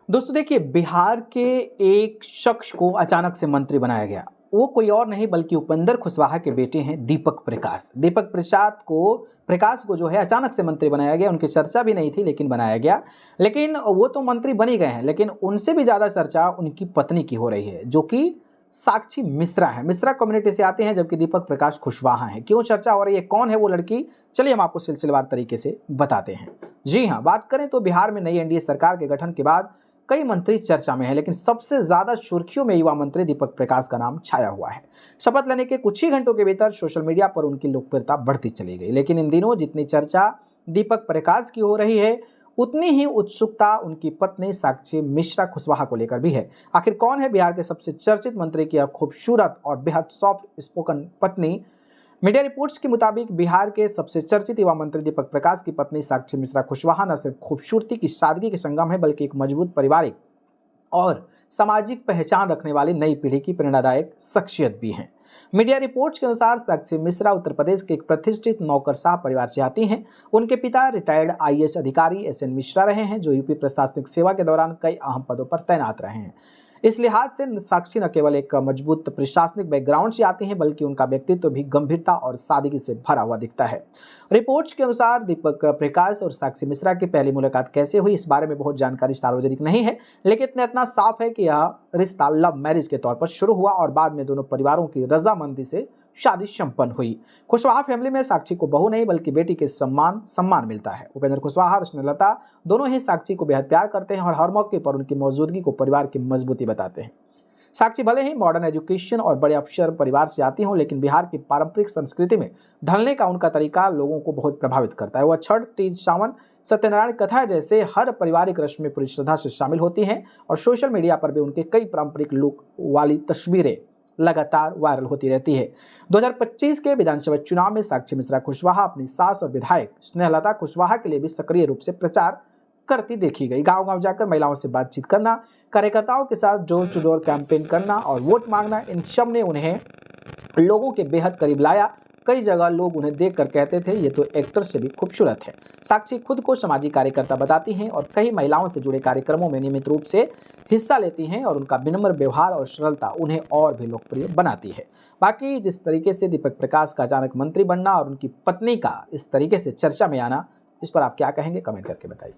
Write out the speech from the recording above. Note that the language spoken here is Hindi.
दोस्तों देखिए, बिहार के एक शख्स को अचानक से मंत्री बनाया गया। वो कोई और नहीं बल्कि उपेंद्र कुशवाहा के बेटे हैं दीपक प्रकाश। प्रकाश को जो है अचानक से मंत्री बनाया गया। उनकी चर्चा भी नहीं थी लेकिन बनाया गया। लेकिन वो तो मंत्री बन ही गए हैं, लेकिन उनसे भी ज़्यादा चर्चा उनकी पत्नी की हो रही है, जो कि साक्षी मिश्रा है। मिश्रा कम्युनिटी से आते हैं, जबकि दीपक प्रकाश कुशवाहा हैं। क्यों चर्चा हो रही है, कौन है वो लड़की, चलिए हम आपको सिलसिलेवार तरीके से बताते हैं। जी हाँ, बात करें तो बिहार में नई एनडीए सरकार के गठन के बाद कई मंत्री चर्चा में हैं, लेकिन सबसे ज्यादा सुर्खियों में युवा मंत्री दीपक प्रकाश का नाम छाया हुआ है। शपथ लेने के कुछ ही घंटों के भीतर सोशल मीडिया पर उनकी लोकप्रियता बढ़ती चली गई। लेकिन इन दिनों जितनी चर्चा दीपक प्रकाश की हो रही है, उतनी ही उत्सुकता उनकी पत्नी साक्षी मिश्रा कुशवाहा को लेकर भी है। आखिर कौन है बिहार के सबसे चर्चित मंत्री की खूबसूरत और बेहद सॉफ्ट स्पोकन पत्नी? मीडिया रिपोर्ट्स के मुताबिक बिहार के सबसे चर्चित युवा मंत्री दीपक प्रकाश की पत्नी साक्षी मिश्रा कुशवाहा न सिर्फ खूबसूरती की सादगी के संगम है, बल्कि एक मजबूत पारिवारिक और सामाजिक पहचान रखने वाली नई पीढ़ी की प्रेरणादायक शख्सियत भी हैं। मीडिया रिपोर्ट्स के अनुसार साक्षी मिश्रा उत्तर प्रदेश के एक प्रतिष्ठित नौकरशाह परिवार से आती हैं। उनके पिता रिटायर्ड आईएएस अधिकारी एसएन मिश्रा रहे हैं, जो यूपी प्रशासनिक सेवा के दौरान कई अहम पदों पर तैनात रहे हैं। इस लिहाज से साक्षी न केवल एक मजबूत प्रशासनिक बैकग्राउंड से आती हैं, बल्कि उनका व्यक्तित्व भी गंभीरता और सादगी से भरा हुआ दिखता है। रिपोर्ट्स के अनुसार दीपक प्रकाश और साक्षी मिश्रा की पहली मुलाकात कैसे हुई, इस बारे में बहुत जानकारी सार्वजनिक नहीं है, लेकिन इतना साफ है कि यह रिश्ता लव मैरिज के तौर पर शुरू हुआ और बाद में दोनों परिवारों की रजामंदी से शादी संपन्न हुई। कुशवाहा फैमिली में साक्षी को बहू नहीं बल्कि बेटी के सम्मान मिलता है। उपेंद्र कुशवाहा और स्नेहलता दोनों ही साक्षी को बेहद प्यार करते हैं और हर मौके पर उनकी मौजूदगी को परिवार की मजबूती बताते हैं। साक्षी भले ही मॉडर्न एजुकेशन और बड़े अफसर परिवार से आती हों, लेकिन बिहार की पारंपरिक संस्कृति में ढलने का उनका तरीका लोगों को बहुत प्रभावित करता है। वह छठ, तीज, सावन, सत्यनारायण कथा जैसे हर पारिवारिक रस्म में पूरी श्रद्धा से शामिल होती हैं और सोशल मीडिया पर भी उनके कई पारंपरिक लुक वाली तस्वीरें लगातार वायरल होती रहती है। 2025 के विधानसभा चुनाव में साक्षी मिश्रा कुशवाहा अपनी सास और विधायक स्नेहलता कुशवाहा के लिए भी सक्रिय रूप से प्रचार करती देखी गई। गांव-गांव जाकर महिलाओं से बातचीत करना, कार्यकर्ताओं के साथ डोर टू डोर कैंपेन करना और वोट मांगना, इन सब ने उन्हें लोगों के बेहद करीब लाया। कई जगह लोग उन्हें देखकर कहते थे, ये तो एक्टर से भी खूबसूरत है। साक्षी खुद को सामाजिक कार्यकर्ता बताती हैं और कई महिलाओं से जुड़े कार्यक्रमों में नियमित रूप से हिस्सा लेती हैं और उनका विनम्र व्यवहार और सरलता उन्हें और भी लोकप्रिय बनाती है। बाकी जिस तरीके से दीपक प्रकाश का अचानक मंत्री बनना और उनकी पत्नी का इस तरीके से चर्चा में आना, इस पर आप क्या कहेंगे, कमेंट करके बताइए।